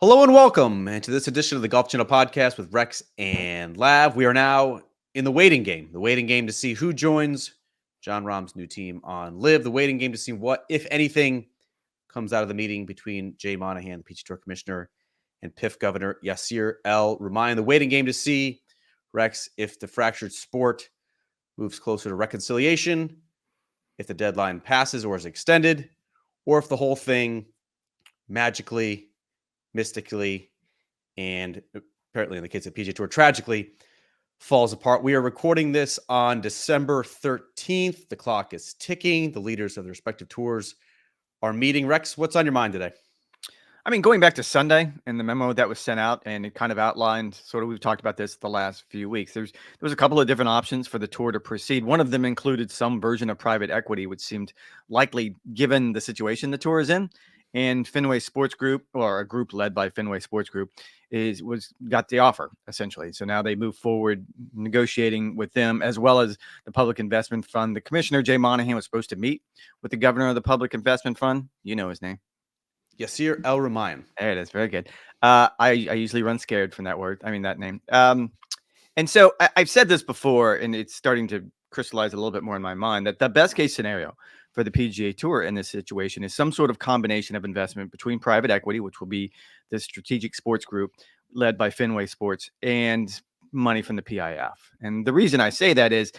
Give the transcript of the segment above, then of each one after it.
Hello and welcome to this edition of the Golf Channel podcast with Rex and Lav. We are now in the waiting game to see who joins Jon Rahm's new team on LIV, the waiting game to see what, if anything, comes out of the meeting between Jay Monahan, the PGA Tour Commissioner, and PIF Governor Yasir El-Rumayyan. The waiting game to see, Rex, if the fractured sport moves closer to reconciliation, if the deadline passes or is extended, or if the whole thing magically, mystically, and apparently in the case of PGA Tour, tragically, falls apart. We are recording this on December 13th. The clock is ticking. The leaders of the respective tours are meeting. Rex, what's on your mind today? I mean, going back to Sunday and the memo that was sent out, and it kind of outlined sort of, we've talked about this the last few weeks. There was a couple of different options for the tour to proceed. One of them included some version of private equity, which seemed likely given the situation the tour is in. And Fenway Sports Group, or a group led by Fenway Sports Group, got the offer essentially. So now they move forward negotiating with them, as well as the Public Investment Fund. The commissioner, Jay Monahan, was supposed to meet with the governor of the Public Investment Fund. You know his name. Yasir El-Rumayyan. There it is. Very good. I usually run scared from that word. I mean, that name. And so I've said this before, and it's starting to crystallize a little bit more in my mind, that the best case scenario for the PGA Tour in this situation is some sort of combination of investment between private equity, which will be the Strategic Sports Group led by Fenway Sports, and money from the PIF. And the reason I say that is,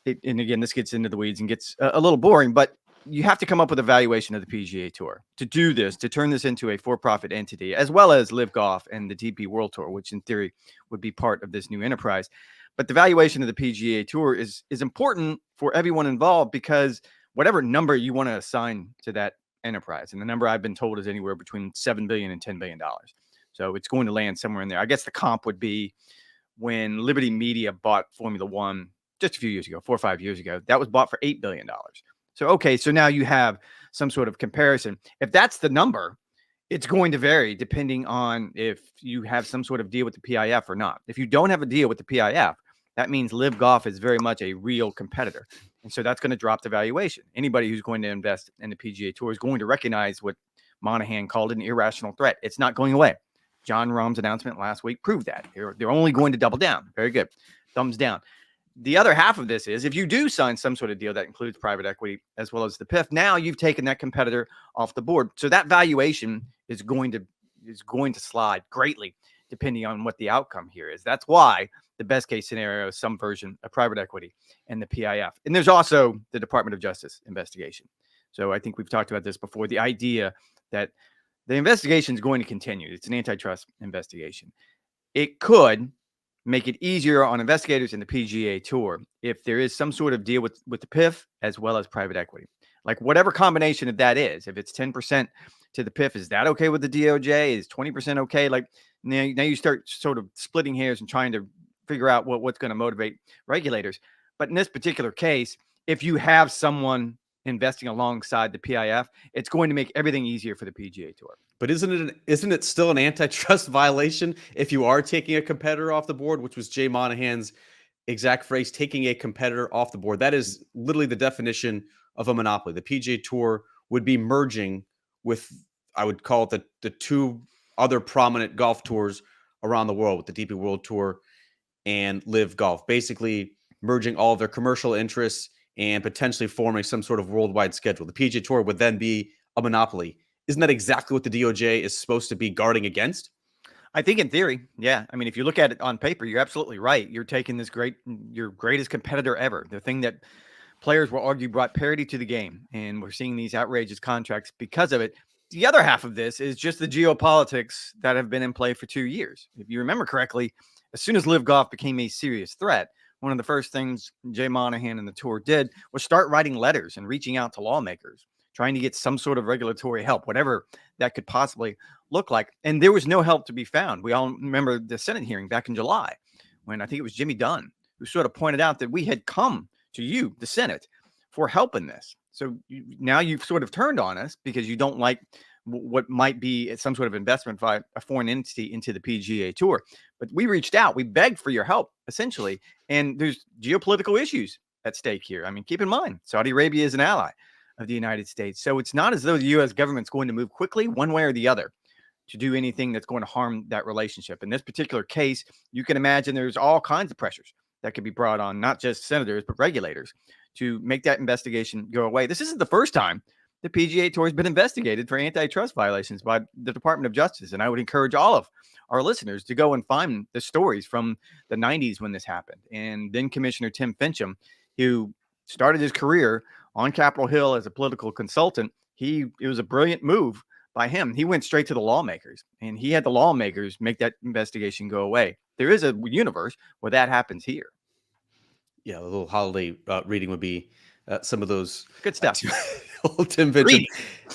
and again, this gets into the weeds and gets a little boring, but you have to come up with a valuation of the PGA Tour to do this, to turn this into a for-profit entity, as well as LIV Golf and the DP World Tour, which in theory would be part of this new enterprise. But the valuation of the PGA Tour is important for everyone involved, because whatever number you want to assign to that enterprise, and the number I've been told is anywhere between $7 billion and $10 billion. So it's going to land somewhere in there. I guess the comp would be when Liberty Media bought Formula One just a few years ago, 4 or 5 years ago. That was bought for $8 billion. So, okay, so now you have some sort of comparison. If that's the number, it's going to vary depending on if you have some sort of deal with the PIF or not. If you don't have a deal with the PIF, that means LIV Golf is very much a real competitor. And so that's going to drop the valuation. Anybody who's going to invest in the PGA Tour is going to recognize what Monahan called an irrational threat. It's not going away. Jon Rahm's announcement last week proved that. They're only going to double down. Very good. Thumbs down. The other half of this is, if you do sign some sort of deal that includes private equity as well as the PIF, now you've taken that competitor off the board. So that valuation is going to slide greatly depending on what the outcome here is. That's why the best case scenario is some version of private equity and the PIF. And there's also the Department of Justice investigation. So I think we've talked about this before. The idea that the investigation is going to continue. It's an antitrust investigation. It could make it easier on investigators in the PGA Tour if there is some sort of deal with the PIF as well as private equity. Like whatever combination of that is, if it's 10% to the PIF, is that okay with the DOJ? Is 20% okay? Like now you start sort of splitting hairs and trying to figure out what's going to motivate regulators. But in this particular case, if you have someone investing alongside the PIF, it's going to make everything easier for the PGA Tour. But isn't it still an antitrust violation if you are taking a competitor off the board, which was Jay Monahan's exact phrase, taking a competitor off the board? That is literally the definition of a monopoly. The PGA Tour would be merging with, I would call it the two other prominent golf tours around the world, with the DP World Tour and LIV Golf, basically merging all of their commercial interests and potentially forming some sort of worldwide schedule. The PGA Tour would then be a monopoly. Isn't that exactly what the DOJ is supposed to be guarding against? I think in theory, yeah. I mean, if you look at it on paper, you're absolutely right. You're taking your greatest competitor ever, the thing that players will argue brought parity to the game, and we're seeing these outrageous contracts because of it. The other half of this is just the geopolitics that have been in play for 2 years. If you remember correctly, as soon as LIV Golf became a serious threat, one of the first things Jay Monahan and the tour did was start writing letters and reaching out to lawmakers, trying to get some sort of regulatory help, whatever that could possibly look like. And there was no help to be found. We all remember the Senate hearing back in July, when I think it was Jimmy Dunn who sort of pointed out that we had come to you, the Senate, for help in this. So now you've sort of turned on us because you don't like what might be some sort of investment by a foreign entity into the PGA Tour. But we reached out, we begged for your help, essentially. And there's geopolitical issues at stake here. I mean, keep in mind, Saudi Arabia is an ally of the United States. So it's not as though the U.S. government's going to move quickly one way or the other to do anything that's going to harm that relationship. In this particular case, you can imagine there's all kinds of pressures that could be brought on, not just senators, but regulators, to make that investigation go away. This isn't the first time the PGA Tour has been investigated for antitrust violations by the Department of Justice. And I would encourage all of our listeners to go and find the stories from the 90s when this happened. And then Commissioner Tim Fincham, who started his career on Capitol Hill as a political consultant, it was a brilliant move by him. He went straight to the lawmakers, and he had the lawmakers make that investigation go away. There is a universe where that happens here. Yeah, a little holiday reading would be some of those good stuff. Old Tim Fincham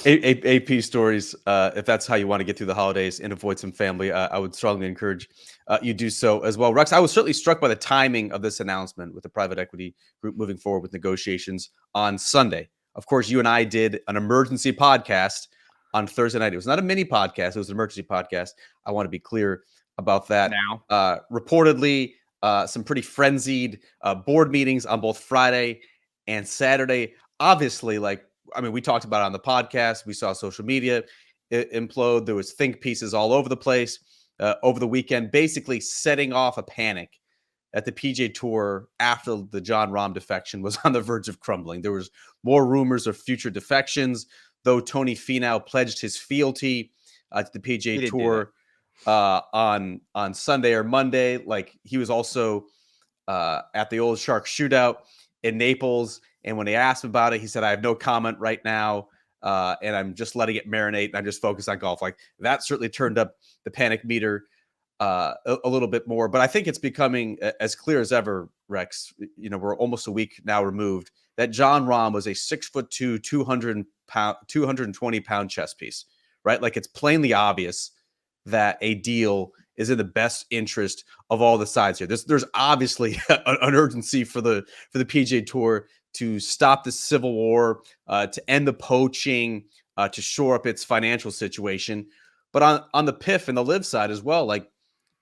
AP stories. If that's how you want to get through the holidays and avoid some family, I would strongly encourage you do so as well. Rex, I was certainly struck by the timing of this announcement with the private equity group moving forward with negotiations on Sunday. Of course, you and I did an emergency podcast on Thursday night. It was not a mini podcast. It was an emergency podcast. I want to be clear about that. Now, reportedly, some pretty frenzied board meetings on both Friday and Saturday. Obviously, we talked about it on the podcast. We saw social media implode. There was think pieces all over the place over the weekend, basically setting off a panic at the PGA Tour after the Jon Rahm defection was on the verge of crumbling. There was more rumors of future defections, though Tony Finau pledged his fealty to the PGA Tour on Sunday or Monday. He was also at the Old Shark Shootout in Naples. And when they asked him about it, he said, I have no comment right now. And I'm just letting it marinate. And I'm just focused on golf. That certainly turned up the panic meter a little bit more. But I think it's becoming as clear as ever, Rex. We're almost a week now removed that Jon Rahm was a 6'2", 220-pound chess piece, right? It's plainly obvious that a deal is in the best interest of all the sides here. There's obviously an urgency for the PGA Tour to stop the civil war, to end the poaching, to shore up its financial situation. But on the PIF and the LIV side as well,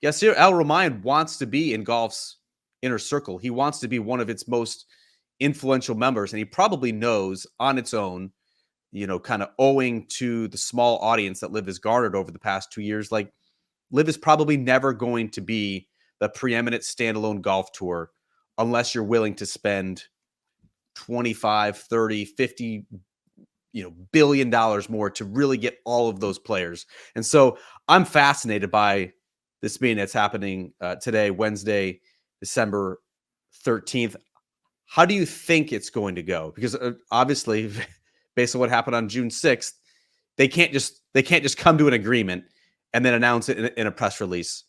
Yasir Al-Rumayyan wants to be in golf's inner circle. He wants to be one of its most influential members, and he probably knows on its own, kind of owing to the small audience that LIV has garnered over the past 2 years, LIV is probably never going to be the preeminent standalone golf tour unless you're willing to spend 25, 30, 50, billion dollars more to really get all of those players. And so I'm fascinated by this meeting that's happening today, Wednesday, December 13th. How do you think it's going to go? Because obviously, based on what happened on June 6th, they can't just come to an agreement and then announce it in a press release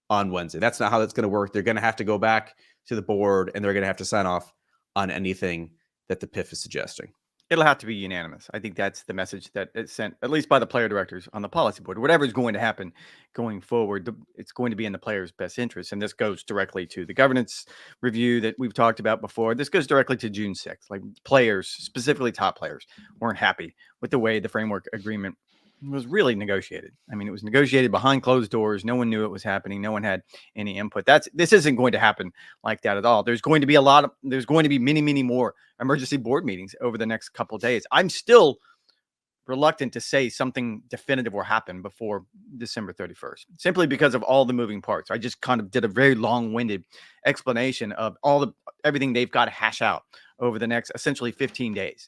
on Wednesday. That's not how that's going to work. They're going to have to go back to the board, and they're going to have to sign off on anything that the PIF is suggesting. It'll have to be unanimous. I think that's the message that it's sent, at least by the player directors on the policy board. Whatever is going to happen going forward, it's going to be in the players' best interest. And this goes directly to the governance review that we've talked about before. This goes directly to June 6th. Players, specifically top players, weren't happy with the way the framework agreement was really negotiated. It was negotiated behind closed doors. No one knew it was happening. No one had any input. This isn't going to happen like that at all. There's going to be many, many more emergency board meetings over the next couple of days. I'm still reluctant to say something definitive will happen before December 31st, simply because of all the moving parts. I just kind of did a very long-winded explanation of everything they've got to hash out over the next essentially 15 days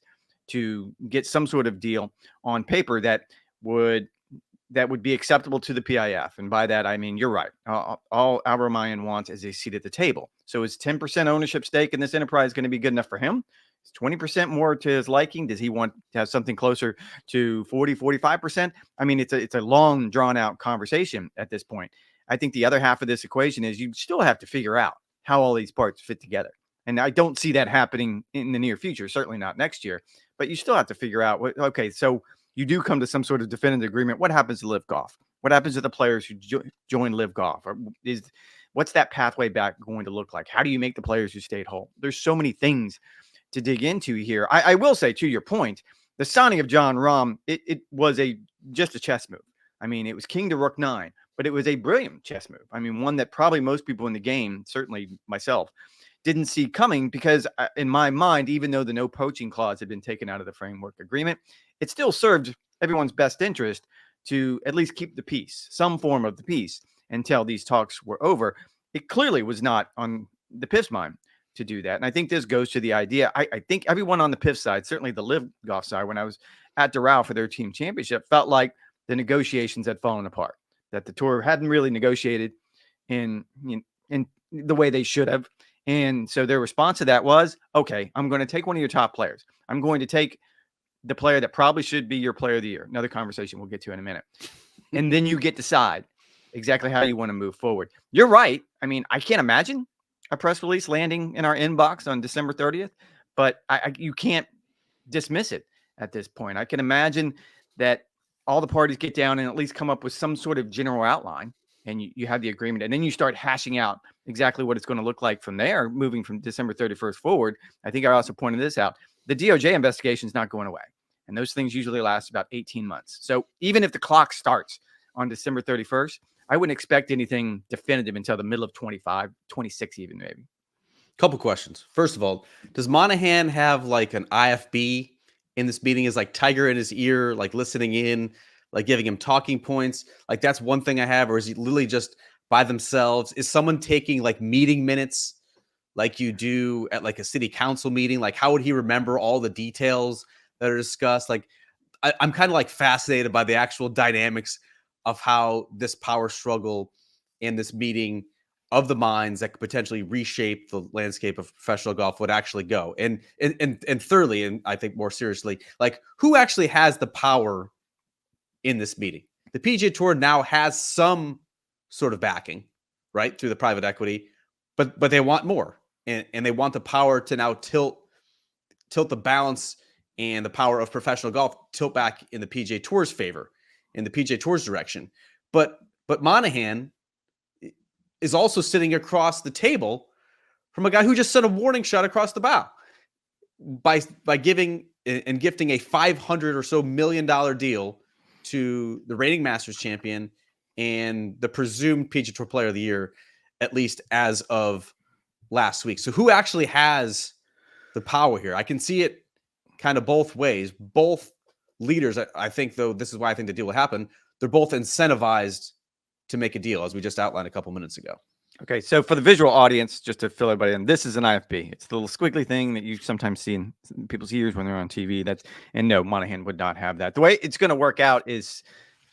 to get some sort of deal on paper that would be acceptable to the PIF. And by that, I mean, you're right. All Al-Rumayyan wants is a seat at the table. So is 10% ownership stake in this enterprise going to be good enough for him? Is 20% more to his liking? Does he want to have something closer to 40, 45%? It's a long, drawn out conversation at this point. I think the other half of this equation is you still have to figure out how all these parts fit together. And I don't see that happening in the near future, certainly not next year. But you still have to figure out, so you do come to some sort of definitive agreement. What happens to LIV Golf? What happens to the players who join LIV Golf? What's that pathway back going to look like? How do you make the players who stayed whole? There's so many things to dig into here. I will say, to your point, the signing of Jon Rahm, it was just a chess move. It was king to rook 9, but it was a brilliant chess move. One that probably most people in the game, certainly myself, didn't see coming, because in my mind, even though the no poaching clause had been taken out of the framework agreement, it still served everyone's best interest to at least keep the peace, some form of the peace, until these talks were over. It clearly was not on the PIF's mind to do that. And I think this goes to the idea. I think everyone on the PIF side, certainly the LIV Golf side, when I was at Doral for their team championship, felt like the negotiations had fallen apart, that the tour hadn't really negotiated in the way they should have. And so their response to that was, okay, I'm going to take one of your top players. I'm going to take the player that probably should be your player of the year. Another conversation we'll get to in a minute. And then you get to decide exactly how you want to move forward. You're right. I mean, I can't imagine a press release landing in our inbox on December 30th, but you can't dismiss it at this point. I can imagine that all the parties get down and at least come up with some sort of general outline, and you have the agreement, and then you start hashing out exactly what it's going to look like from there, moving from December 31st forward. I think I also pointed this out. The DOJ investigation is not going away, and those things usually last about 18 months. So even if the clock starts on December 31st, I wouldn't expect anything definitive until the middle of 25, 26 even maybe. Couple questions. First of all, does Monahan have like an IFB in this meeting? Is like Tiger in his ear, like listening in, like giving him talking points? Like that's one thing I have, or is he literally just by themselves? Is someone taking like meeting minutes like you do at like a city council meeting? Like how would he remember all the details that are discussed? Like I'm kind of like fascinated by the actual dynamics of how this power struggle and this meeting of the minds that could potentially reshape the landscape of professional golf would actually go. And thirdly, and I think more seriously, like who actually has the power in this meeting? The PGA Tour now has some sort of backing, right, through the private equity, but they want more, and they want the power to now tilt the balance and the power of professional golf tilt back in the PGA Tour's favor, in the PGA Tour's direction. But Monahan is also sitting across the table from a guy who just sent a warning shot across the bow by giving and gifting a $500 or so million deal to the reigning Masters champion and the presumed PGA Tour Player of the Year, at least as of last week. So who actually has the power here? I can see it kind of both ways. Both leaders, I think, though, this is why I think the deal will happen. They're both incentivized to make a deal, as we just outlined a couple minutes ago. Okay, so for the visual audience, just to fill everybody in, this is an IFB. It's the little squiggly thing that you sometimes see in people's ears when they're on TV. And no, Monahan would not have that. The way it's going to work out is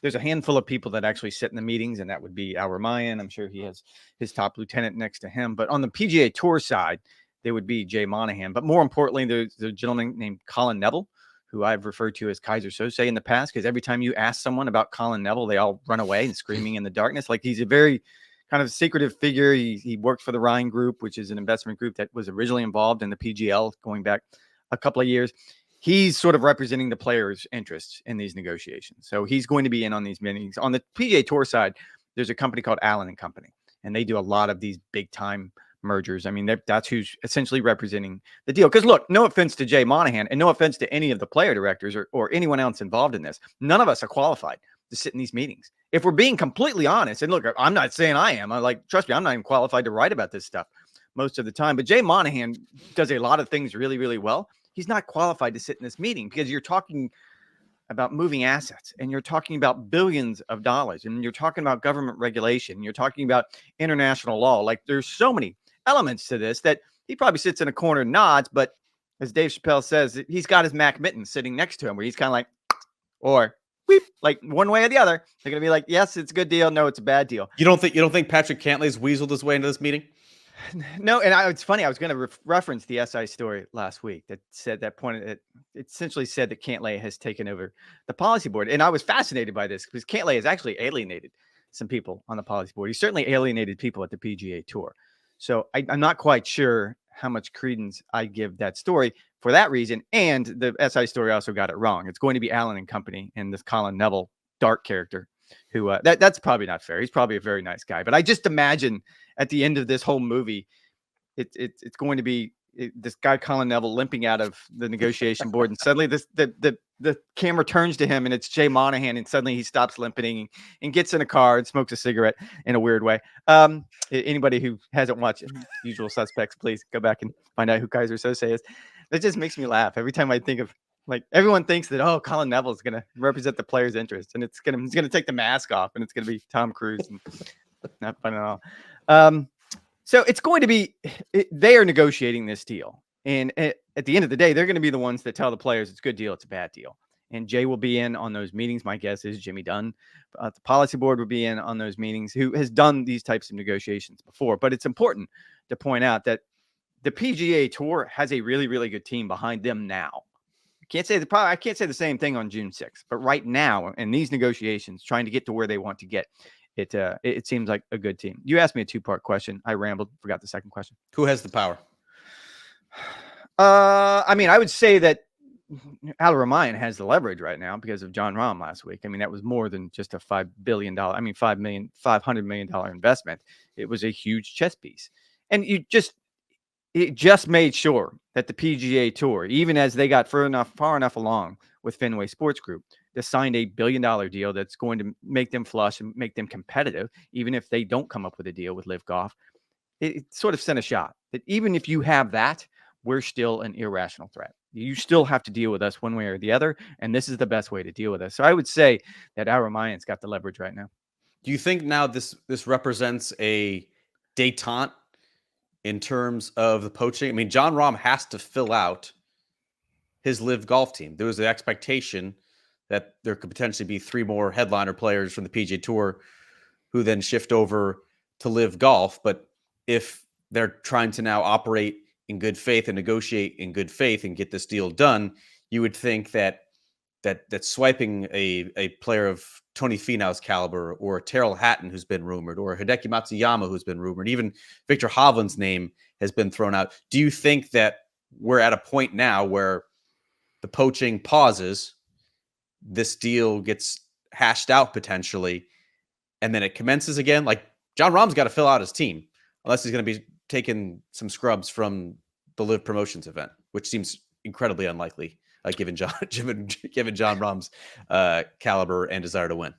there's a handful of people that actually sit in the meetings, and that would be Al Ramayan. I'm sure he has his top lieutenant next to him. But on the PGA Tour side, there would be Jay Monahan. But more importantly, there's a gentleman named Colin Neville, who I've referred to as Kaiser Sose in the past, because every time you ask someone about Colin Neville, they all run away and screaming in the darkness. Like he's a very kind of secretive figure. He worked for the Ryan Group, which is an investment group that was originally involved in the PGL going back a couple of years. He's sort of representing the players' interests in these negotiations. So he's going to be in on these meetings. On the PGA Tour side, there's a company called Allen & Company, and they do a lot of these big time mergers. I mean, that's who's essentially representing the deal. Because look, no offense to Jay Monahan and no offense to any of the player directors or anyone else involved in this. None of us are qualified to sit in these meetings. If we're being completely honest, and look, I'm not saying I am. Trust me, I'm not even qualified to write about this stuff most of the time. But Jay Monahan does a lot of things really, really well. He's not qualified to sit in this meeting because you're talking about moving assets, and you're talking about billions of dollars, and you're talking about government regulation, and you're talking about international law. Like there's so many elements to this that he probably sits in a corner and nods, but as Dave Chappelle says, he's got his Mac mittens sitting next to him where he's kind of like, or weep, like one way or the other. They're going to be like, yes, it's a good deal. No, it's a bad deal. You don't think Patrick Cantlay's weaseled his way into this meeting? No, and it's funny. I was going to reference the SI story last week that said that pointed it essentially said that Cantlay has taken over the policy board, and I was fascinated by this because Cantlay has actually alienated some people on the policy board. He certainly alienated people at the PGA Tour. So I'm not quite sure how much credence I give that story for that reason. And the SI story also got it wrong. It's going to be Allen & Company and this Colin Neville dark character who that's probably not fair. He's probably a very nice guy, but I just imagine at the end of this whole movie, it's going to be this guy Colin Neville limping out of the negotiation board, and suddenly the camera turns to him, and it's Jay Monahan, and suddenly he stops limping and gets in a car and smokes a cigarette in a weird way. Anybody who hasn't watched Usual Suspects, please go back and find out who Kaiser Sose is. That just makes me laugh every time I think of Like everyone thinks that, oh, Colin Neville is going to represent the player's interest, and he's going to take the mask off, and it's going to be Tom Cruise, and not fun at all. So it's going to be they are negotiating this deal, and at the end of the day, they're going to be the ones that tell the players it's a good deal, it's a bad deal. And Jay will be in on those meetings. My guess is Jimmy Dunn, the policy board, will be in on those meetings, who has done these types of negotiations before. But it's important to point out that the PGA Tour has a really, really good team behind them now. I can't say the same thing on June 6th, but right now in these negotiations, trying to get to where they want to get, it seems like a good team. You asked me a two-part question. I rambled, forgot the second question. Who has the power? I mean, I would say that Al Ramayan has the leverage right now because of Jon Rahm last week. I mean, that was more than just a $500 million investment. It was a huge chess piece. And it just made sure that the PGA Tour, even as they got far enough along with Fenway Sports Group, they signed a $1 billion deal that's going to make them flush and make them competitive, even if they don't come up with a deal with LIV Golf. It sort of sent a shot that even if you have that, we're still an irrational threat. You still have to deal with us one way or the other, and this is the best way to deal with us. So I would say that Al Ramayan's got the leverage right now. Do you think now this represents a détente in terms of the poaching? I mean, Jon Rahm has to fill out his LIV Golf team. There was the expectation that there could potentially be 3 more headliner players from the PGA Tour who then shift over to LIV Golf. But if they're trying to now operate in good faith and negotiate in good faith and get this deal done, you would think that swiping a player of Tony Finau's caliber, or Terrell Hatton, who's been rumored, or Hideki Matsuyama, who's been rumored, even Victor Hovland's name has been thrown out. Do you think that we're at a point now where the poaching pauses, this deal gets hashed out potentially, and then it commences again? Like, Jon Rahm's got to fill out his team, unless he's going to be taking some scrubs from the LIV Promotions event, which seems incredibly unlikely, given Jon Rahm's caliber and desire to win.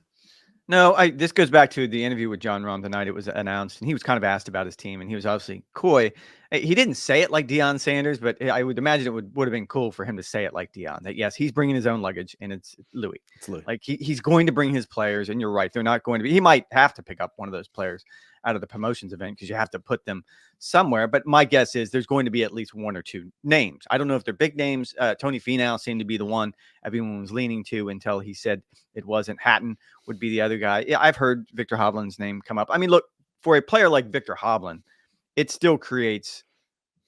No, this goes back to the interview with Jon Rahm the night it was announced, and he was kind of asked about his team, and he was obviously coy. He didn't say it like Deion Sanders, but I would imagine it would have been cool for him to say it like Deion, that yes, he's bringing his own luggage, and it's Louis. It's Louis. Like he's going to bring his players, and you're right, they're not going to be. He might have to pick up one of those players out of the promotions event because you have to put them somewhere. But my guess is there's going to be at least 1 or 2 names. I don't know if they're big names. Tony Finau seemed to be the one everyone was leaning to until he said it wasn't. Hatton would be the other guy. Yeah, I've heard Victor Hovland's name come up. I mean, look, for a player like Victor Hovland, it still creates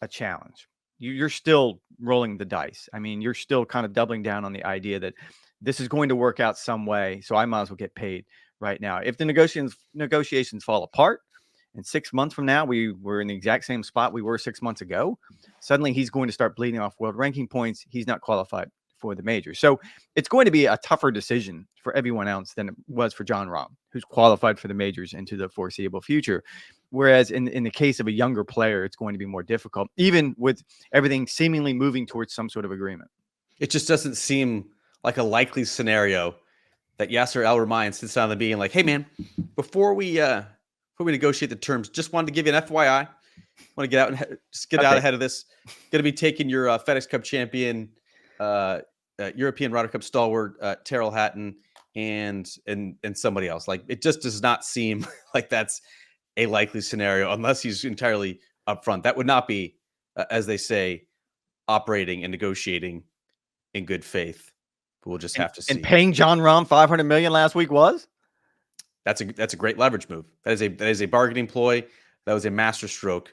a challenge. You're still rolling the dice. I mean, you're still kind of doubling down on the idea that this is going to work out some way, so I might as well get paid right now. If the negotiations fall apart, and 6 months from now we were in the exact same spot we were 6 months ago, suddenly he's going to start bleeding off world ranking points. He's not qualified for the major. So it's going to be a tougher decision for everyone else than it was for Jon Rahm, who's qualified for the majors into the foreseeable future. Whereas in the case of a younger player, it's going to be more difficult, even with everything seemingly moving towards some sort of agreement. It just doesn't seem like a likely scenario that Yasser Al-Rumayyan sits down the meeting like, hey man, before we negotiate the terms, just wanted to give you an FYI. Want to get out and just get out ahead of this. Going to be taking your FedEx Cup champion, European Ryder Cup stalwart, Terrell Hatton, and somebody else. Like, it just does not seem like that's a likely scenario unless he's entirely upfront. That would not be, as they say, operating and negotiating in good faith. But we'll just have to see. And paying Jon Rahm $500 million last week was? That's a great leverage move. That is a bargaining ploy. That was a master stroke.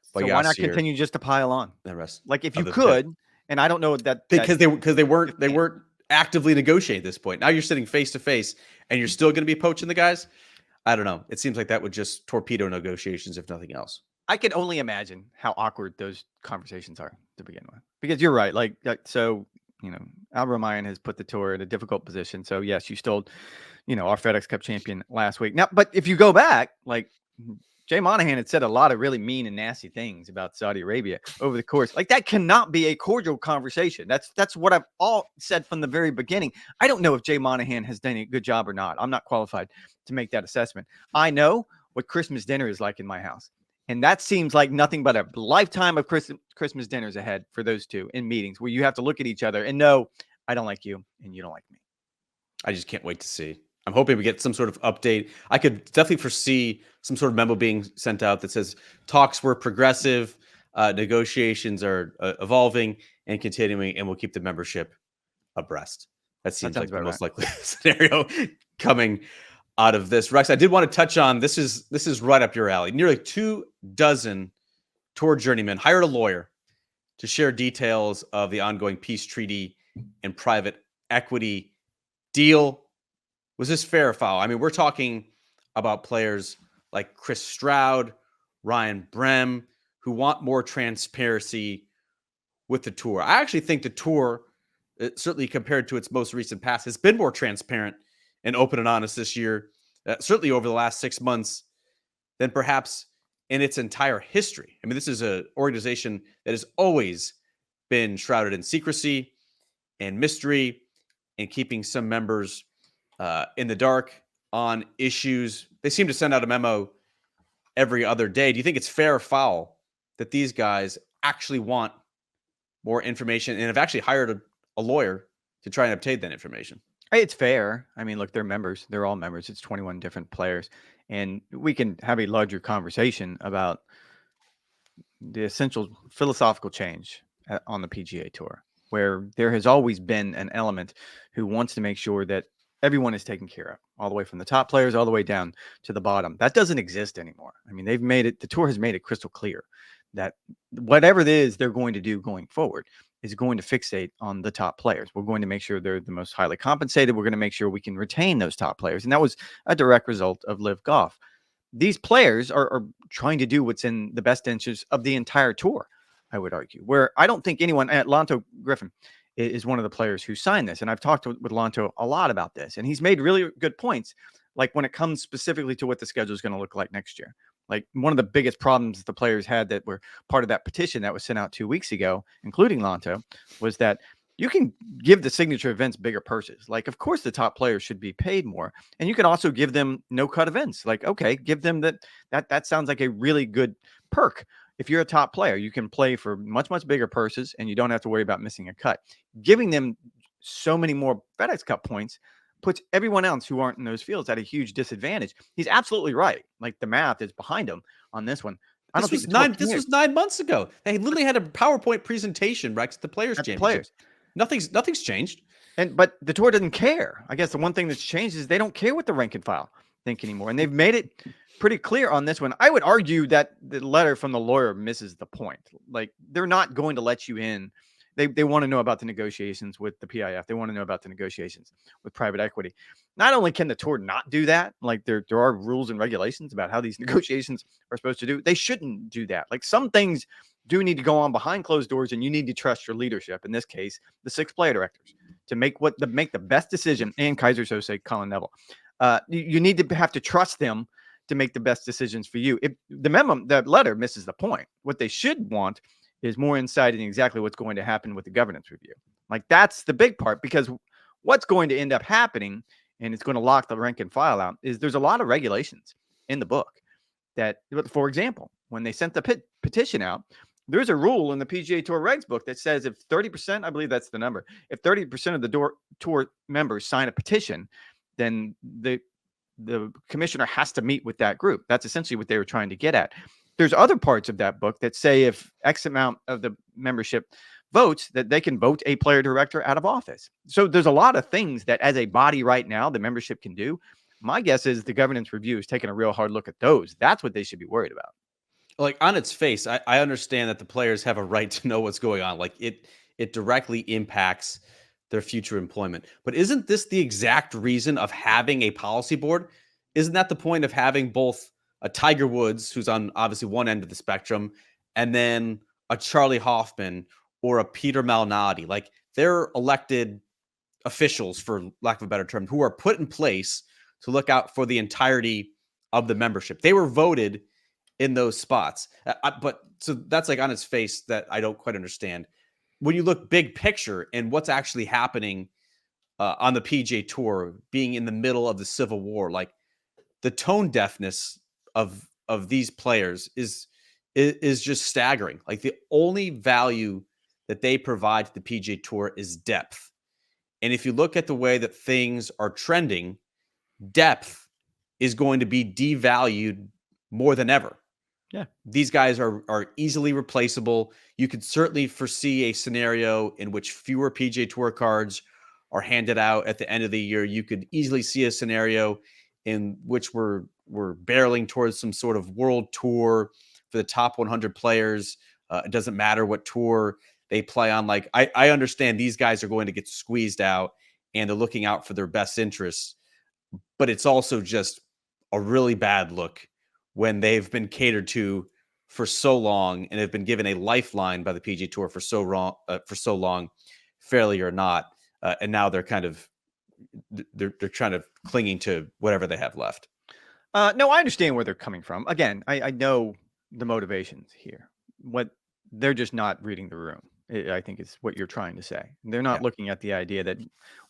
So why not continue just to pile on? The rest, like if you could, and I don't know that because they weren't actively negotiating at this point. Now you're sitting face to face, and you're still going to be poaching the guys. I don't know. It seems like that would just torpedo negotiations, if nothing else. I can only imagine how awkward those conversations are to begin with. Because you're right. Like, so, Al Ramayan has put the tour in a difficult position. So yes, you stole, our FedEx Cup champion last week. Now, but if you go back, like Jay Monahan had said a lot of really mean and nasty things about Saudi Arabia over the course. Like, that cannot be a cordial conversation. That's what I've all said from the very beginning. I don't know if Jay Monahan has done a good job or not. I'm not qualified to make that assessment. I know what Christmas dinner is like in my house. And that seems like nothing but a lifetime of Christmas dinners ahead for those two in meetings where you have to look at each other and know, I don't like you and you don't like me. I just can't wait to see. I'm hoping we get some sort of update. I could definitely foresee some sort of memo being sent out that says talks were progressive, negotiations are evolving and continuing, and we'll keep the membership abreast. That seems like the most likely scenario coming out of this. Rex, I did want to touch on this is right up your alley. Nearly 24 tour journeymen hired a lawyer to share details of the ongoing peace treaty and private equity deal. Was this fair or foul? I mean, we're talking about players like Chris Stroud, Ryan Brehm, who want more transparency with the tour. I actually think the tour, certainly compared to its most recent past, has been more transparent and open and honest this year, certainly over the last 6 months, than perhaps in its entire history. I mean, this is an organization that has always been shrouded in secrecy and mystery and keeping some members in the dark on issues. They seem to send out a memo every other day. Do you think it's fair or foul that these guys actually want more information and have actually hired a lawyer to try and obtain that information? It's fair. I mean, look, they're members. They're all members. It's 21 different players. And we can have a larger conversation about the essential philosophical change on the PGA Tour, where there has always been an element who wants to make sure that everyone is taken care of, all the way from the top players all the way down to the bottom. That doesn't exist anymore. I mean, the tour has made it crystal clear that whatever it is they're going to do going forward is going to fixate on the top players. We're going to make sure they're the most highly compensated. We're going to make sure we can retain those top players. And that was a direct result of LIV Golf. These players are trying to do what's in the best interest of the entire tour, I would argue, where I don't think anyone at Lonto Griffin is one of the players who signed this. And I've talked with Lonto a lot about this, and he's made really good points. Like when it comes specifically to what the schedule is going to look like next year. Like one of the biggest problems the players had that were part of that petition that was sent out 2 weeks ago, including Lonto, was that you can give the signature events bigger purses. Like, of course, the top players should be paid more. And you can also give them no-cut events. Like, okay, give them that sounds like a really good perk. If you're a top player, you can play for much, much bigger purses and you don't have to worry about missing a cut. Giving them so many more FedEx Cup points puts everyone else who aren't in those fields at a huge disadvantage. He's absolutely right. Like the math is behind him on this one. This was 9 months ago. They literally had a PowerPoint presentation, Rex, the Players' Championship. Nothing's changed. But the tour doesn't care. I guess the one thing that's changed is they don't care what the rank and file think anymore. And they've made it pretty clear on this one. I would argue that the letter from the lawyer misses the point. Like they're not going to let you in. They want to know about the negotiations with the PIF. They want to know about the negotiations with private equity. Not only can the tour not do that, like there are rules and regulations about how these negotiations are supposed to do. They shouldn't do that. Like some things do need to go on behind closed doors, and you need to trust your leadership. In this case, the 6 player directors to make the best decision. And Kaiser Sose, Colin Neville. You need to have to trust them to make the best decisions for you. If the letter misses the point. What they should want is more insight into exactly what's going to happen with the governance review. Like that's the big part, because what's going to end up happening, and it's going to lock the rank and file out, is there's a lot of regulations in the book that, for example, when they sent the petition out, there's a rule in the PGA Tour regs book that says if 30%, I believe that's the number, if 30% of the tour members sign a petition, then the commissioner has to meet with that group. That's essentially what they were trying to get at. There's other parts of that book that say if X amount of the membership votes, that they can vote a player director out of office. So there's a lot of things that as a body right now, the membership can do. My guess is the governance review is taking a real hard look at those. That's what they should be worried about. Like on its face, I understand that the players have a right to know what's going on. Like it directly impacts their future employment. But isn't this the exact reason of having a policy board? Isn't that the point of having both a Tiger Woods, who's on obviously one end of the spectrum, and then a Charlie Hoffman or a Peter Malnati? Like they're elected officials, for lack of a better term, who are put in place to look out for the entirety of the membership. They were voted in those spots. But so that's like on its face that I don't quite understand. When you look big picture and what's actually happening on the PGA Tour, being in the middle of the Civil War, like the tone deafness of these players is is just staggering. Like the only value that they provide to the PGA Tour is depth. And if you look at the way that things are trending, depth is going to be devalued more than ever. Yeah. These guys are easily replaceable. You could certainly foresee a scenario in which fewer PGA Tour cards are handed out at the end of the year. You could easily see a scenario in which we're barreling towards some sort of world tour for the top 100 players. It doesn't matter what tour they play on. Like I understand these guys are going to get squeezed out and they're looking out for their best interests, but it's also just a really bad look when they've been catered to for so long and have been given a lifeline by the PGA Tour for so long, fairly or not, and now they're kind of they're trying to clinging to whatever they have left. No, I understand where they're coming from. Again, I know the motivations here. What they're just not reading the room, I think is what you're trying to say. They're not looking at the idea that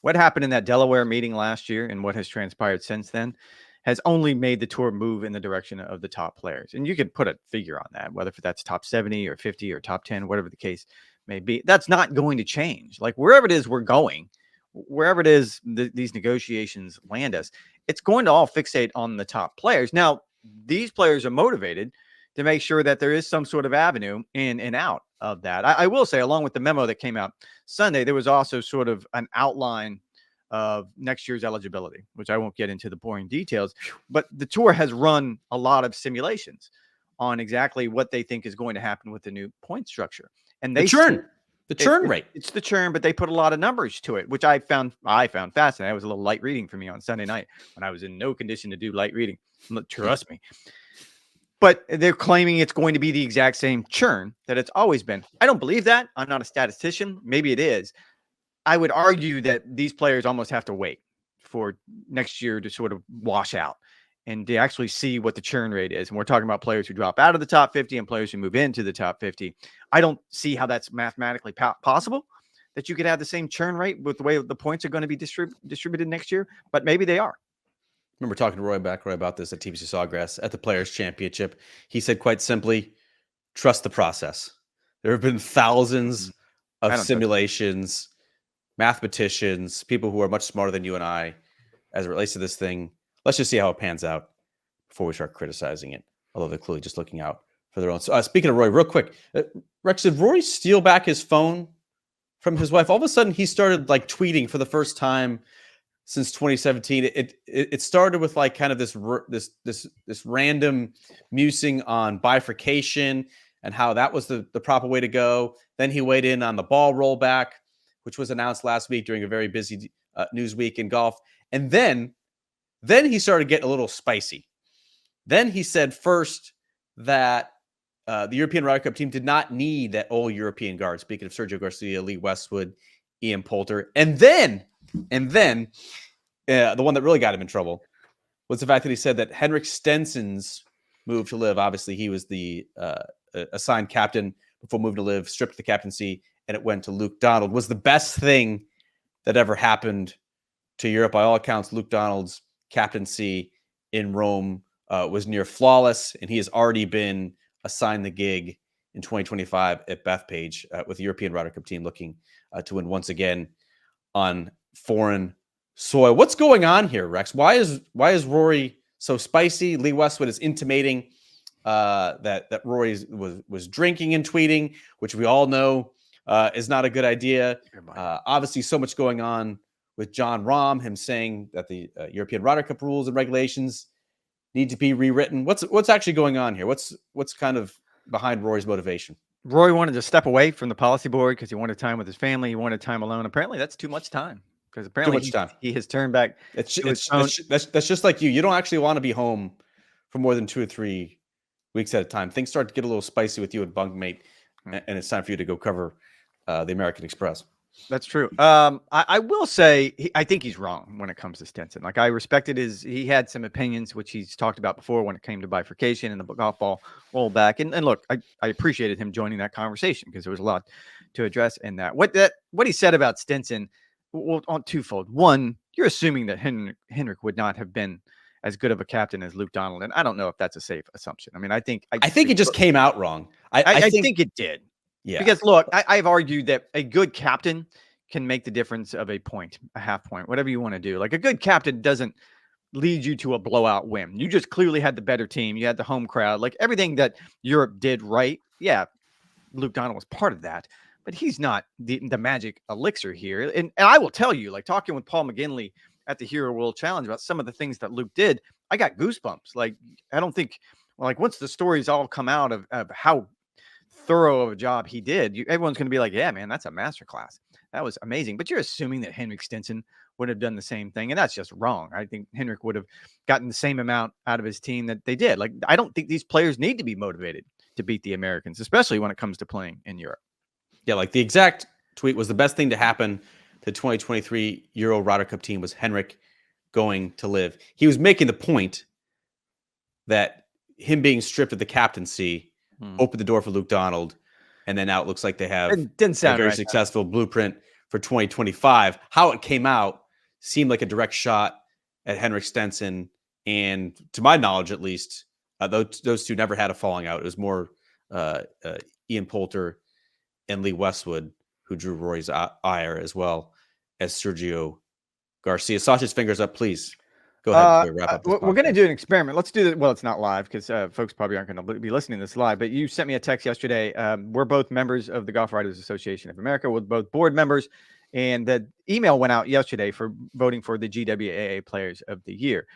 what happened in that Delaware meeting last year and what has transpired since then has only made the tour move in the direction of the top players. And you could put a figure on that, whether that's top 70 or 50 or top 10, whatever the case may be. That's not going to change. Like wherever it is we're going, wherever it is these negotiations land us, it's going to all fixate on the top players. Now, these players are motivated to make sure that there is some sort of avenue in and out of that. I will say, along with the memo that came out Sunday, there was also sort of an outline of next year's eligibility, which I won't get into the boring details, but the tour has run a lot of simulations on exactly what they think is going to happen with the new point structure. And they the churn rate. It's the churn, but they put a lot of numbers to it, which I found fascinating. It was a little light reading for me on Sunday night when I was in no condition to do light reading. Trust me. But they're claiming it's going to be the exact same churn that it's always been. I don't believe that. I'm not a statistician. Maybe it is. I would argue that these players almost have to wait for next year to sort of wash out and to actually see what the churn rate is. And we're talking about players who drop out of the top 50 and players who move into the top 50. I don't see how that's mathematically possible, that you could have the same churn rate with the way the points are going to be distributed next year, but maybe they are. I remember talking to Roy McIlroy about this at TPC Sawgrass at the Players Championship. He said quite simply, trust the process. There have been thousands of simulations, mathematicians, people who are much smarter than you and I as it relates to this thing. Let's just see how it pans out before we start criticizing it, although they're clearly just looking out for their own. So, speaking of Roy, real quick, Rex, did Rory steal back his phone from his wife? All of a sudden, he started like tweeting for the first time since 2017. It started with like kind of this random musing on bifurcation and how that was the proper way to go. Then he weighed in on the ball rollback, which was announced last week during a very busy news week in golf. And then he started getting a little spicy. Then he said first that the European Ryder Cup team did not need that all-European guard. Speaking of Sergio Garcia, Lee Westwood, Ian Poulter. And then the one that really got him in trouble was the fact that he said that Henrik Stenson's move to LIV, obviously he was the assigned captain before moving to LIV, stripped the captaincy, and it went to Luke Donald, was the best thing that ever happened to Europe. By all accounts, Luke Donald's captaincy in Rome was near flawless, and he has already been assigned the gig in 2025 at Bethpage with the European Ryder Cup team looking to win once again on foreign soil. What's going on here, Rex? Why is Rory so spicy? Lee Westwood is intimating that Rory was drinking and tweeting, which we all know is not a good idea. Obviously, so much going on with Jon Rahm, him saying that the European Ryder Cup rules and regulations need to be rewritten. What's actually going on here? What's kind of behind Rory's motivation? Rory wanted to step away from the policy board because he wanted time with his family. He wanted time alone. Apparently, that's too much time because apparently he has turned back. That's just like you. You don't actually want to be home for more than 2 or 3 weeks at a time. Things start to get a little spicy with you and bunkmate, and it's time for you to go cover the American Express. That's true. I will say, I think he's wrong when it comes to Stenson. Like I respected he had some opinions, which he's talked about before when it came to bifurcation and the golf ball rollback. And look, I appreciated him joining that conversation because there was a lot to address in that. What he said about Stenson, well, on twofold. One, you're assuming that Henrik would not have been as good of a captain as Luke Donald. And I don't know if that's a safe assumption. I mean, I think it just came out wrong. I think it did. Yeah. Because look, I've argued that a good captain can make the difference of a point, a half point, whatever you want to do. Like a good captain doesn't lead you to a blowout win. You just clearly had the better team. You had the home crowd, like everything that Europe did right. Yeah, Luke Donald was part of that, but he's not the magic elixir here. And I will tell you, like talking with Paul McGinley at the Hero World Challenge about some of the things that Luke did, I got goosebumps. Like, I don't think, like once the stories all come out of how thorough of a job he did, everyone's going to be like, yeah, man, that's a masterclass. That was amazing. But you're assuming that Henrik Stenson would have done the same thing. And that's just wrong. I think Henrik would have gotten the same amount out of his team that they did. Like, I don't think these players need to be motivated to beat the Americans, especially when it comes to playing in Europe. Yeah, like the exact tweet was the best thing to happen to the 2023 Euro Ryder Cup team was Henrik going to LIV. He was making the point that him being stripped of the captaincy opened the door for Luke Donald, and then now it looks like they have it didn't sound a very successful blueprint for 2025. How it came out seemed like a direct shot at Henrik Stenson, and to my knowledge, at least, those two never had a falling out. It was more Ian Poulter and Lee Westwood who drew Rory's ire, as well as Sergio Garcia. Sasha's fingers up, please. Go ahead before we wrap up this we're going to do an experiment. Let's do it. Well, it's not live because folks probably aren't going to be listening to this live, but you sent me a text yesterday. We're both members of the Golf Writers Association of America. We're both board members. And the email went out yesterday for voting for the GWAA Players of the Year.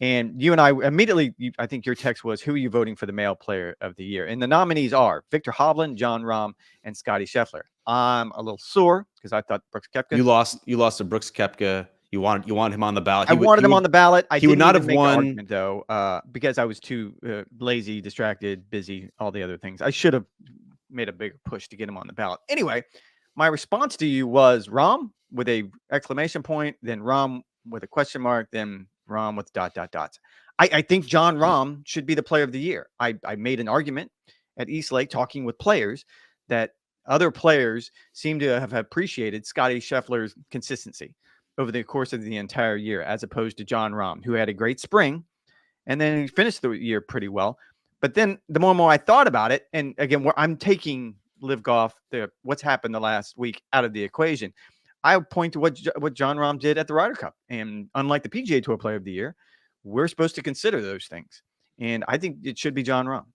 And you and I immediately, I think your text was, who are you voting for the Male Player of the Year? And the nominees are Victor Hovland, Jon Rahm, and Scotty Scheffler. I'm a little sore because I thought Brooks Koepka. You lost to Brooks Koepka. You want him on the ballot. I wanted him on the ballot. He would not have won, argument, though, because I was too lazy, distracted, busy, all the other things. I should have made a bigger push to get him on the ballot. Anyway, my response to you was Rahm with a exclamation point, then Rahm with a question mark, then Rahm with ... I think Jon Rahm should be the Player of the Year. I made an argument at East Lake talking with players that other players seem to have appreciated Scotty Scheffler's consistency over the course of the entire year, as opposed to Jon Rahm, who had a great spring, and then he finished the year pretty well. But then the more and more I thought about it, and again, I'm taking LIV Golf, what's happened the last week, out of the equation. I point to what Jon Rahm did at the Ryder Cup. And unlike the PGA Tour Player of the Year, we're supposed to consider those things. And I think it should be Jon Rahm.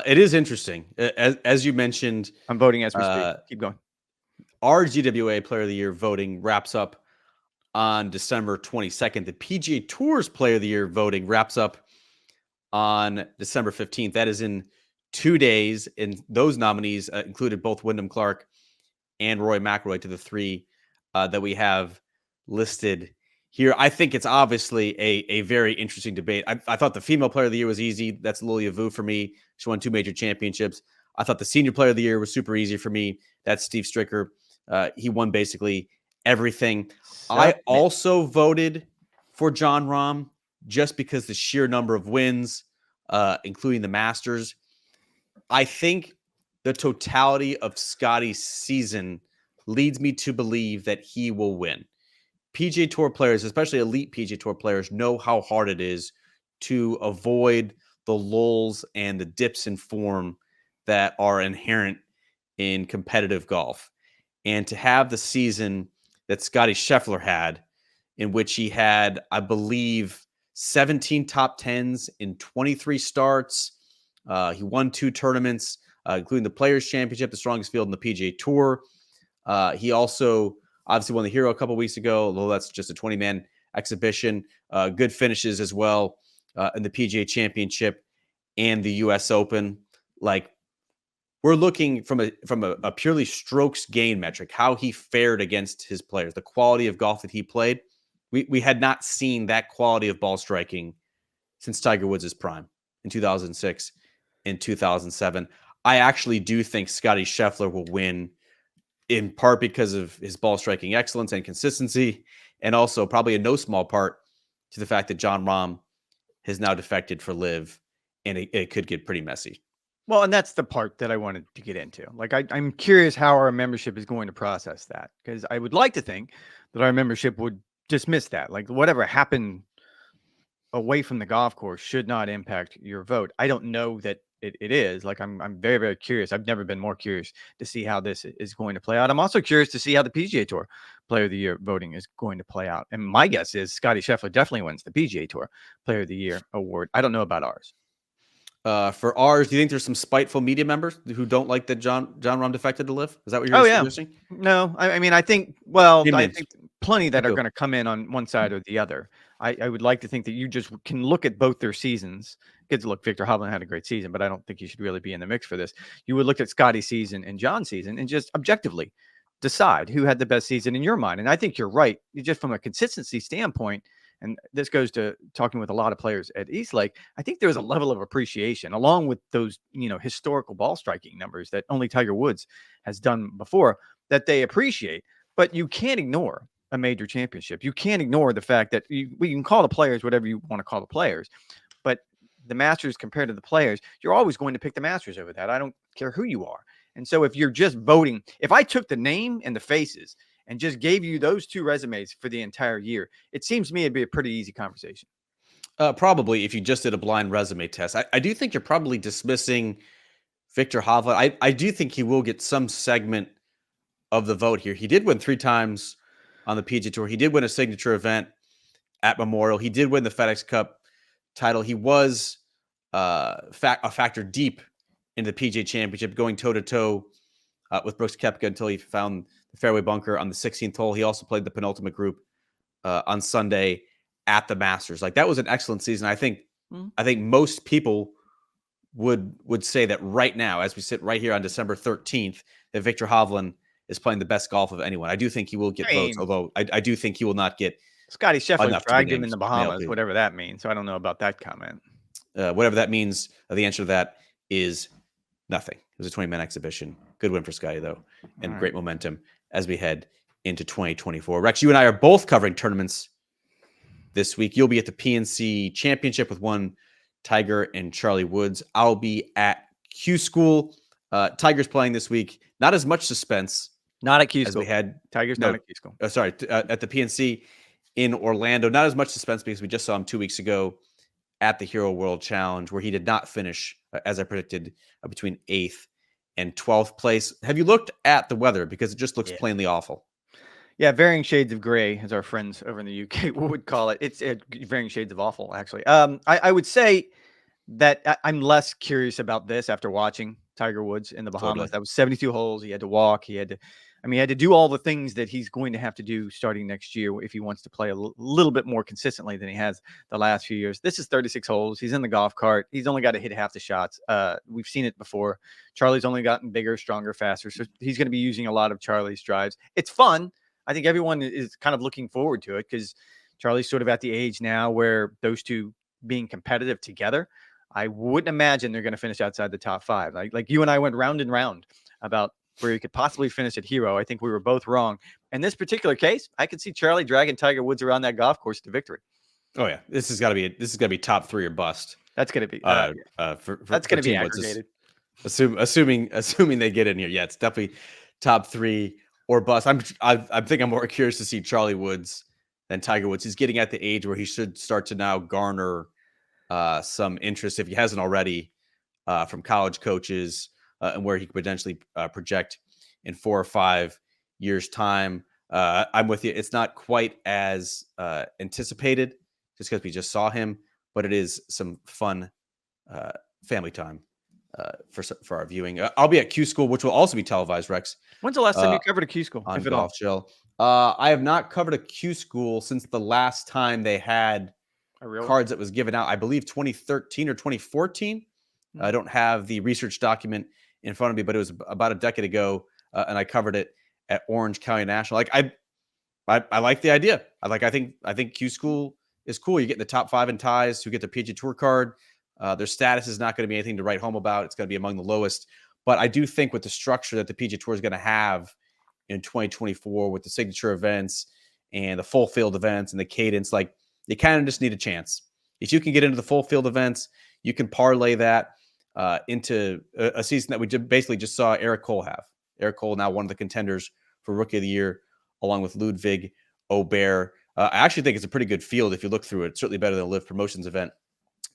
It is interesting. As you mentioned, I'm voting as we speak. Keep going. Our GWA Player of the Year voting wraps up on December 22nd. The PGA Tour's Player of the Year voting wraps up on December 15th. That is in 2 days. And those nominees included both Wyndham Clark and Rory McIlroy to the three that we have listed here. I think it's obviously a very interesting debate. I thought the Female Player of the Year was easy. That's Lilia Vu for me. She won 2 major championships. I thought the Senior Player of the Year was super easy for me. That's Steve Stricker. He won basically everything. I also voted for Jon Rahm just because the sheer number of wins, including the Masters. I think the totality of Scotty's season leads me to believe that he will win. PGA Tour players, especially elite PGA Tour players, know how hard it is to avoid the lulls and the dips in form that are inherent in competitive golf. And to have the season that Scotty Scheffler had, in which he had, I believe, 17 top 10s in 23 starts. He won 2 tournaments, including the Players' Championship, the strongest field in the PGA Tour. He also obviously won the Hero a couple weeks ago, although that's just a 20-man exhibition. Good finishes as well in the PGA Championship and the U.S. Open. Like, we're looking from a purely strokes gain metric, how he fared against his players, the quality of golf that he played. We had not seen that quality of ball striking since Tiger Woods' prime in 2006 and 2007. I actually do think Scotty Scheffler will win, in part because of his ball striking excellence and consistency, and also probably in no small part to the fact that Jon Rahm has now defected for LIV, and it could get pretty messy. Well, and that's the part that I wanted to get into. Like, I'm curious how our membership is going to process that, because I would like to think that our membership would dismiss that. Like, whatever happened away from the golf course should not impact your vote. I don't know that it is. Like, I'm very, very curious. I've never been more curious to see how this is going to play out. I'm also curious to see how the PGA Tour Player of the Year voting is going to play out. And my guess is Scotty Scheffler definitely wins the PGA Tour Player of the Year award. I don't know about ours. For ours, do you think there's some spiteful media members who don't like that Jon Rahm defected to LIV? Is that what you're suggesting? No, I mean, I think, well, I Hints. think plenty that I are do. going to come in on one side or the other. I would like to think that you just can look at both their seasons. Because look, Victor Hovland had a great season, but I don't think you should really be in the mix for this. You would look at Scotty's season and John's season and just objectively decide who had the best season in your mind. And I think you're right. Just from a consistency standpoint, and this goes to talking with a lot of players at Eastlake, I think there's a level of appreciation along with those, historical ball striking numbers that only Tiger Woods has done before that they appreciate. But you can't ignore a major championship. You can't ignore the fact that we can call the players whatever you want to call the players, but the Masters compared to the players, you're always going to pick the Masters over that. I don't care who you are. And so if you're just voting, if I took the name and the faces and just gave you those two resumes for the entire year, it seems to me it'd be a pretty easy conversation. Probably if you just did a blind resume test. I do think you're probably dismissing Victor Hovland. I do think he will get some segment of the vote here. He did win 3 times on the PGA Tour. He did win a signature event at Memorial. He did win the FedEx Cup title. He was a factor deep in the PGA Championship, going toe-to-toe with Brooks Koepka until he found the fairway bunker on the 16th hole. He also played the penultimate group on Sunday at the Masters. Like, that was an excellent season. I think most people would say that right now, as we sit right here on December 13th, that Victor Hovland is playing the best golf of anyone. I do think he will get votes, although I do think he will not get Scotty Scheffler dragged him in the named Bahamas, whatever that means. So I don't know about that comment. Whatever that means, the answer to that is nothing. It was a 20-man exhibition. Good win for Scotty, though, and great momentum as we head into 2024. Rex, you and I are both covering tournaments this week. You'll be at the PNC Championship with one Tiger and Charlie Woods. I'll be at Q School. Tiger's playing this week. Not as much suspense. Not at Q School. As we had. Tiger's not at Q School. At the PNC in Orlando. Not as much suspense because we just saw him 2 weeks ago at the Hero World Challenge, where he did not finish, as I predicted, between 8th and 12th place. Have you looked at the weather? Because it just looks plainly awful. Yeah, varying shades of gray, as our friends over in the UK would call it. It's varying shades of awful, actually. I would say that I'm less curious about this after watching Tiger Woods in the Bahamas. Totally. That was 72 holes. He had to walk. He had to do all the things that he's going to have to do starting next year if he wants to play a little bit more consistently than he has the last few years. This is 36 holes. He's in the golf cart. He's only got to hit half the shots. We've seen it before. Charlie's only gotten bigger, stronger, faster. So he's going to be using a lot of Charlie's drives. It's fun. I think everyone is kind of looking forward to it because Charlie's sort of at the age now where those two being competitive together, I wouldn't imagine they're going to finish outside the top 5. Like you and I went round and round about where he could possibly finish at Hero. I think we were both wrong. In this particular case, I could see Charlie dragging Tiger Woods around that golf course to victory. Oh yeah, this is got to be top 3 or bust. That's going to be that's going to be aggregated. Assuming they get in here, yeah, it's definitely top 3 or bust. I think I'm more curious to see Charlie Woods than Tiger Woods. He's getting at the age where he should start to now garner some interest, if he hasn't already, from college coaches, and where he could potentially project in 4 or 5 years' time. I'm with you. It's not quite as anticipated just because we just saw him, but it is some fun family time for our viewing. I'll be at Q School, which will also be televised, Rex. When's the last time you covered a Q School? On Golf Chill. I have not covered a Q School since the last time they had cards that was given out. I believe 2013 or 2014. I don't have the research document in front of me, but it was about a decade ago, and I covered it at Orange County National. Like I like the idea. I think Q School is cool. You get in the top 5 in ties who get the PGA Tour card. Their status is not going to be anything to write home about. It's going to be among the lowest. But I do think with the structure that the PGA Tour is going to have in 2024 with the signature events and the full field events and the cadence, like, you kind of just need a chance. If you can get into the full field events, you can parlay that into a season that we basically just saw Eric Cole have. Eric Cole, now one of the contenders for Rookie of the Year, along with Ludwig Aubert. I actually think it's a pretty good field if you look through it. Certainly better than the LIV Promotions event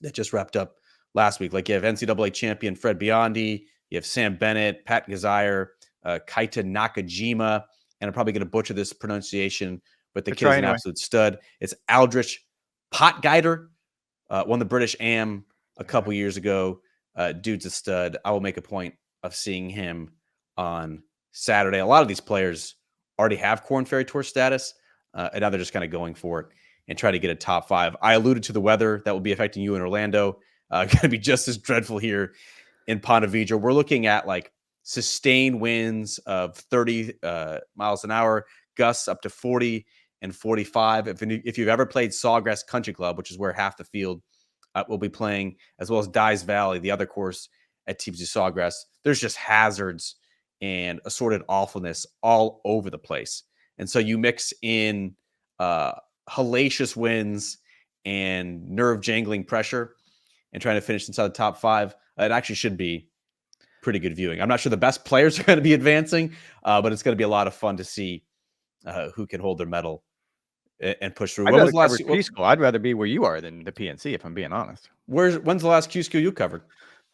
that just wrapped up last week. Like you have NCAA champion Fred Biondi, you have Sam Bennett, Pat Gazire, Kaita Nakajima, and I'm probably going to butcher this pronunciation, but the kid is an absolute stud. It's Aldrich Potgieter, won the British Am a couple years ago. Dude's a stud. I will make a point of seeing him on Saturday. A lot of these players already have Korn Ferry Tour status, and now they're just kind of going for it and try to get a top 5. I alluded to the weather that will be affecting you in Orlando. Going to be just as dreadful here in Ponte Vedra. We're looking at like sustained winds of 30 miles an hour, gusts up to 40 and 45. If you've ever played Sawgrass Country Club, which is where half the field will be playing, as well as Dyes Valley, the other course at TPC Sawgrass, there's just hazards and assorted awfulness all over the place. And so you mix in hellacious winds and nerve jangling pressure and trying to finish inside the top 5. It actually should be pretty good viewing. I'm not sure the best players are going to be advancing, but it's going to be a lot of fun to see who can hold their medal and push through. I'd rather be where you are than the PNC, if I'm being honest. When's the last Q school you covered?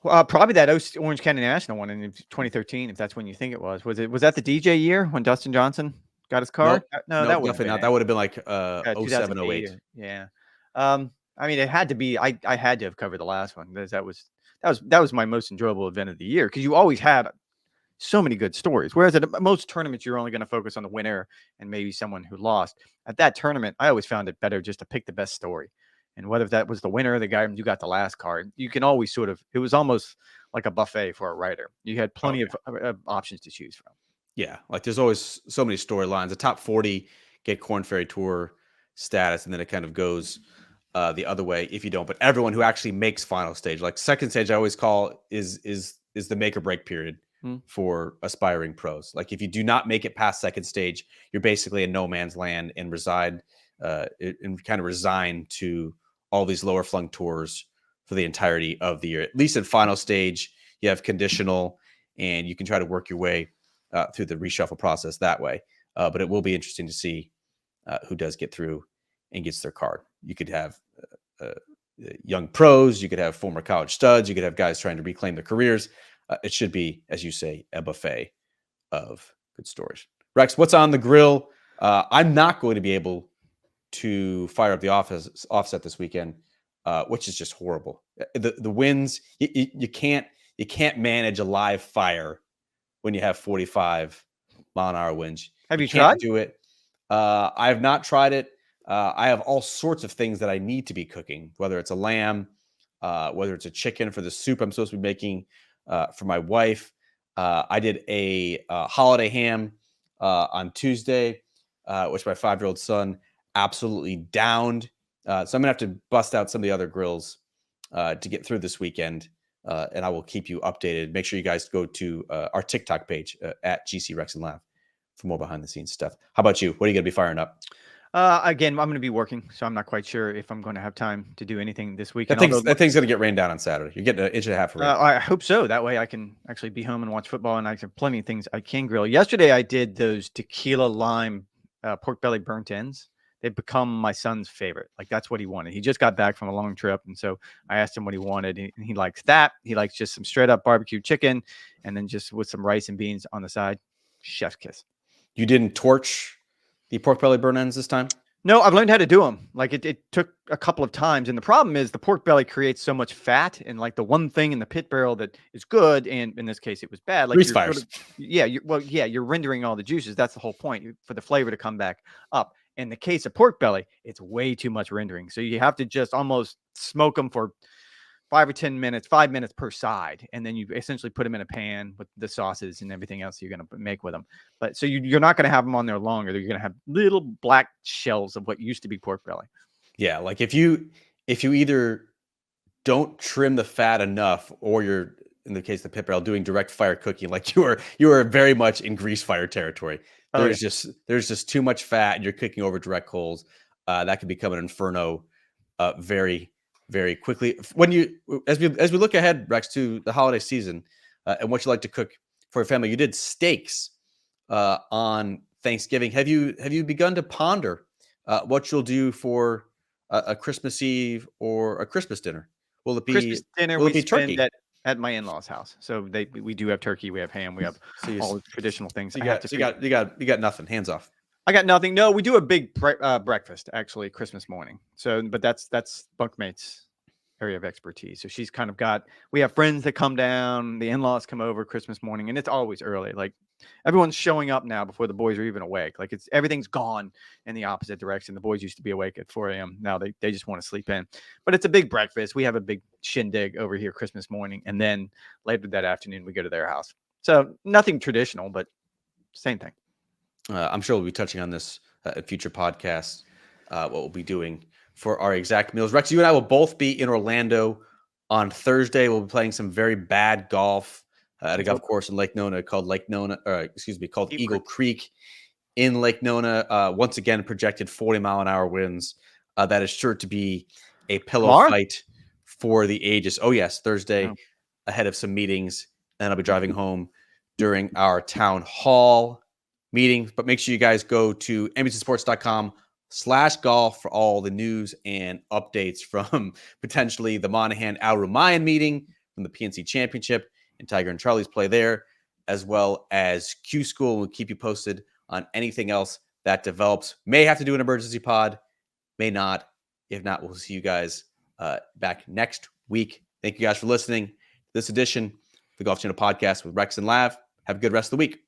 Probably that Orange County National one in 2013, if that's when you think it was. Was that the DJ year when Dustin Johnson got his card? No, that definitely not. That would have been like 07, 08. Yeah. I mean, it had to be. I had to have covered the last one. That was my most enjoyable event of the year, because you always had so many good stories. Whereas at most tournaments, you're only going to focus on the winner and maybe someone who lost. At that tournament, I always found it better just to pick the best story. And whether that was the winner or the guy you got the last card, you can always it was almost like a buffet for a writer. You had plenty of options to choose from. Yeah, like there's always so many storylines. The top 40 get Korn Ferry Tour status, and then it kind of goes the other way if you don't. But everyone who actually makes final stage, like second stage, I always call is the make or break period for aspiring pros. Like if you do not make it past second stage, you're basically in no man's land and resigned to all these lower flung tours for the entirety of the year. At least at final stage, you have conditional, and you can try to work your way through the reshuffle process that way. But it will be interesting to see who does get through and gets their card. You could have young pros, you could have former college studs, you could have guys trying to reclaim their careers. It should be, as you say, a buffet of good stories. Rex, what's on the grill? I'm not going to be able to fire up the offset this weekend, which is just horrible. The winds, you can't manage a live fire when you have 45 mile an hour winds. Have you tried? Do it. I have not tried it. I have all sorts of things that I need to be cooking, whether it's a lamb, whether it's a chicken for the soup I'm supposed to be making for my wife. I did a holiday ham on Tuesday, which my 5-year-old son absolutely downed. So I'm going to have to bust out some of the other grills to get through this weekend. And I will keep you updated. Make sure you guys go to our TikTok page at GC Rex and Lav for more behind the scenes stuff. How about you? What are you going to be firing up? Again, I'm going to be working, so I'm not quite sure if I'm going to have time to do anything this weekend. That thing's going to get rained down on Saturday. You're getting an inch and a half of rain. I hope so. That way I can actually be home and watch football, and I have plenty of things I can grill. Yesterday I did those tequila lime pork belly burnt ends. They've become my son's favorite. Like that's what he wanted. He just got back from a long trip, and so I asked him what he wanted, and he likes that. He likes just some straight up barbecue chicken, and then just with some rice and beans on the side. Chef's kiss. You didn't torch the pork belly burnt ends this time? No, I've learned how to do them. Like it took a couple of times, and the problem is the pork belly creates so much fat, and like the one thing in the pit barrel that is good, and in this case it was bad. Like grease fires. You're rendering all the juices. That's the whole point, for the flavor to come back up. In the case of pork belly, it's way too much rendering. So you have to just almost smoke them for 5 or 10 minutes, 5 minutes per side. And then you essentially put them in a pan with the sauces and everything else you're going to make with them. But so you're not going to have them on there longer. You're going to have little black shells of what used to be pork belly. Yeah. Like if you either don't trim the fat enough, or you're, in the case of the pit barrel, doing direct fire cooking, like you are very much in grease fire territory. There's just too much fat, and you're cooking over direct coals. That could become an inferno very, very quickly. As we look ahead, Rex, to the holiday season and what you like to cook for your family, you did steaks on Thanksgiving. Have you begun to ponder what you'll do for a Christmas Eve or a Christmas dinner. Will it Christmas be dinner will it we be spend turkey? at my in-laws' house. So we do have turkey, we have ham, we have So you all the traditional things. so you I have got to so you figure. got you got you got nothing. Hands off. I got nothing. No, we do a big breakfast actually Christmas morning. So, but that's bunkmate's area of expertise. So she's kind of got. We have friends that come down. The in-laws come over Christmas morning, and it's always early. Like everyone's showing up now before the boys are even awake. Like everything's gone in the opposite direction. The boys used to be awake at 4 a.m. Now they just want to sleep in. But it's a big breakfast. We have a big shindig over here Christmas morning, and then later that afternoon we go to their house. So nothing traditional, but same thing. I'm sure we'll be touching on this in future podcasts. What we'll be doing for our exact meals. Rex, you and I will both be in Orlando on Thursday. We'll be playing some very bad golf at a golf course in Lake Nona called Eagle Creek in Lake Nona. Once again, projected 40-mile-an-hour winds. That is sure to be a pillow Tomorrow? fight for the ages. Oh yes, Thursday, ahead of some meetings. Then I'll be driving home during our town hall meeting. But make sure you guys go to NBCSports.com/golf for all the news and updates from potentially the Monahan Al Rumayyan meeting from the PNC Championship and Tiger and Charlie's play there, as well as Q School. We'll keep you posted on anything else that develops. May have to do an emergency pod, may not. If not, we'll see you guys back next week. Thank you guys for listening to this edition of the Golf Channel Podcast with Rex and Lav. Have a good rest of the week.